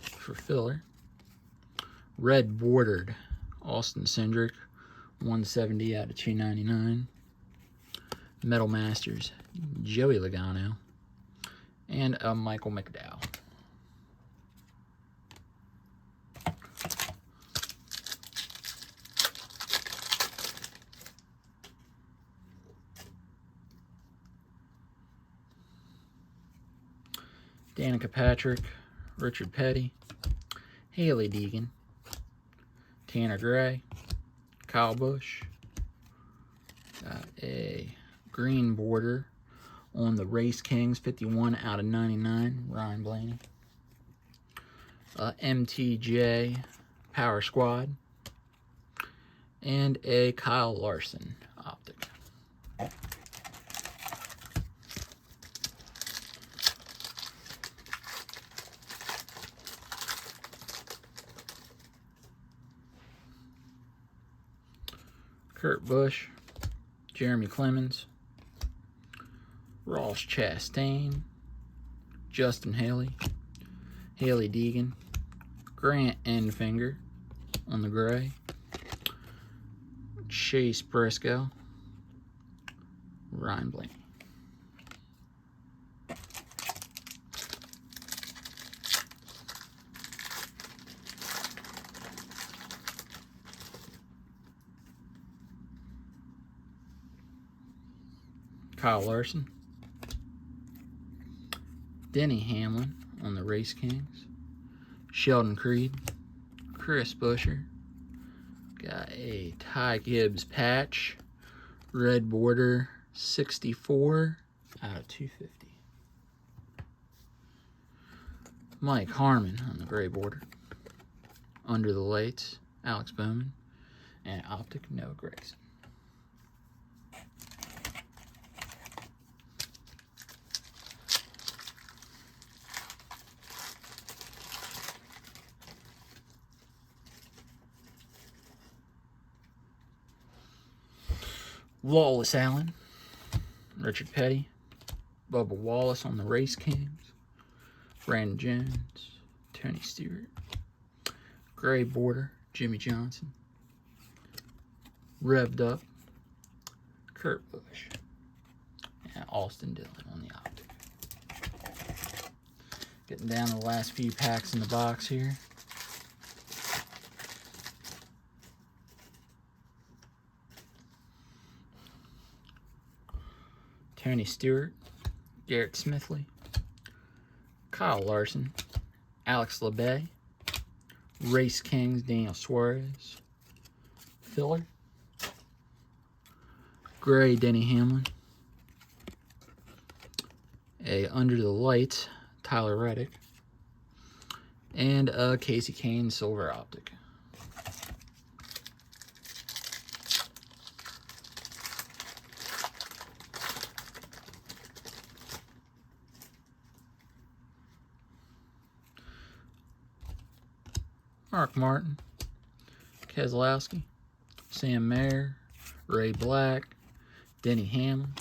for filler. Red bordered Austin Cindric, 170 out of 299. Metal Masters, Joey Logano, and a Michael McDowell. Danica Patrick, Richard Petty, Haley Deegan, Tanner Gray, Kyle Busch. Got a green border on the Race Kings, 51 out of 99, Ryan Blaney. MTJ Power Squad, and a Kyle Larson Optic. Kurt Busch, Jeremy Clemens, Ross Chastain, Justin Haley, Haley Deegan, Grant Enfinger on the gray, Chase Briscoe, Ryan Blaney. Kyle Larson. Denny Hamlin on the Race Kings. Sheldon Creed. Chris Buescher. Got a Ty Gibbs patch. Red border 64 out of 250. Mike Harmon on the gray border. Under the lights, Alex Bowman. And optic, Noah Gragson. Lawless Allen, Richard Petty, Bubba Wallace on the Race Kings, Brandon Jones, Tony Stewart, gray border, Jimmy Johnson, revved up, Kurt Busch, and Austin Dillon on the optic. Getting down to the last few packs in the box here. Tony Stewart, Garrett Smithley, Kyle Larson, Alex LeBay, Race Kings, Daniel Suarez, filler, gray Denny Hamlin, a Under the Lights Tyler Reddick, and a Casey Kane silver optic. Mark Martin, Keselowski, Sam Mayer, Ray Black, Denny Hamlin,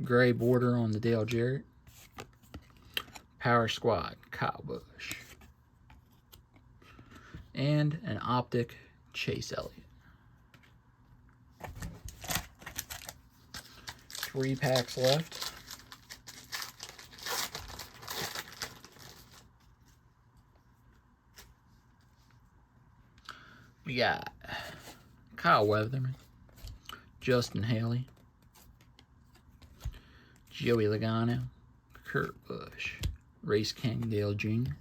gray border on the Dale Jarrett, Power Squad, Kyle Busch, and an optic, Chase Elliott. 3 packs left. We got Kyle Weatherman, Justin Haley, Joey Logano, Kurt Busch, Race King Dale Jr.,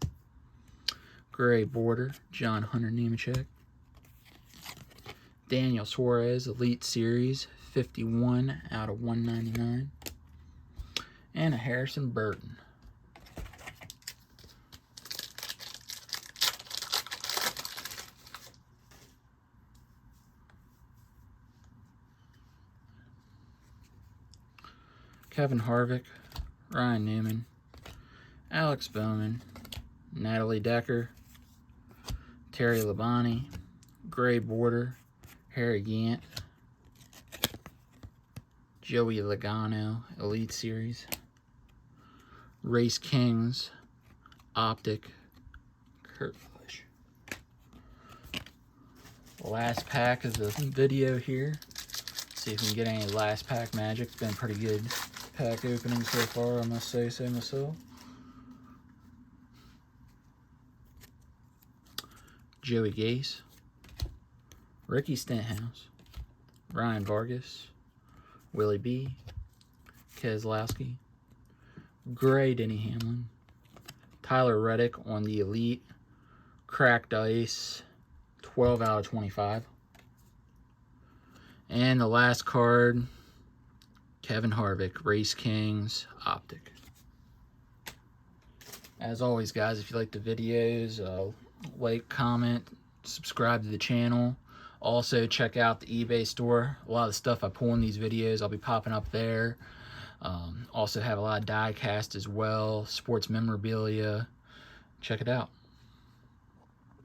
gray border, John Hunter Nemechek, Daniel Suarez, Elite Series, 51 out of 199, and a Harrison Burton. Kevin Harvick, Ryan Newman, Alex Bowman, Natalie Decker, Terry Labonte, gray border, Harry Gant, Joey Logano, Elite Series, Race Kings, optic, Kurt Busch. Last pack of the video here. See if we can get any last pack magic. It's been a pretty good pack opening so far, I must say so myself. Joey Gase, Ricky Stenhouse, Ryan Vargas, Willie B, Keselowski, gray Denny Hamlin, Tyler Reddick on the Elite, cracked ice, 12 out of 25. And the last card, Kevin Harvick, Race Kings, optic. As always, guys, if you like the videos, like, comment, subscribe to the channel. Also, check out the eBay store. A lot of the stuff I pull in these videos, I'll be popping up there. Also have a lot of die cast as well, sports memorabilia. Check it out.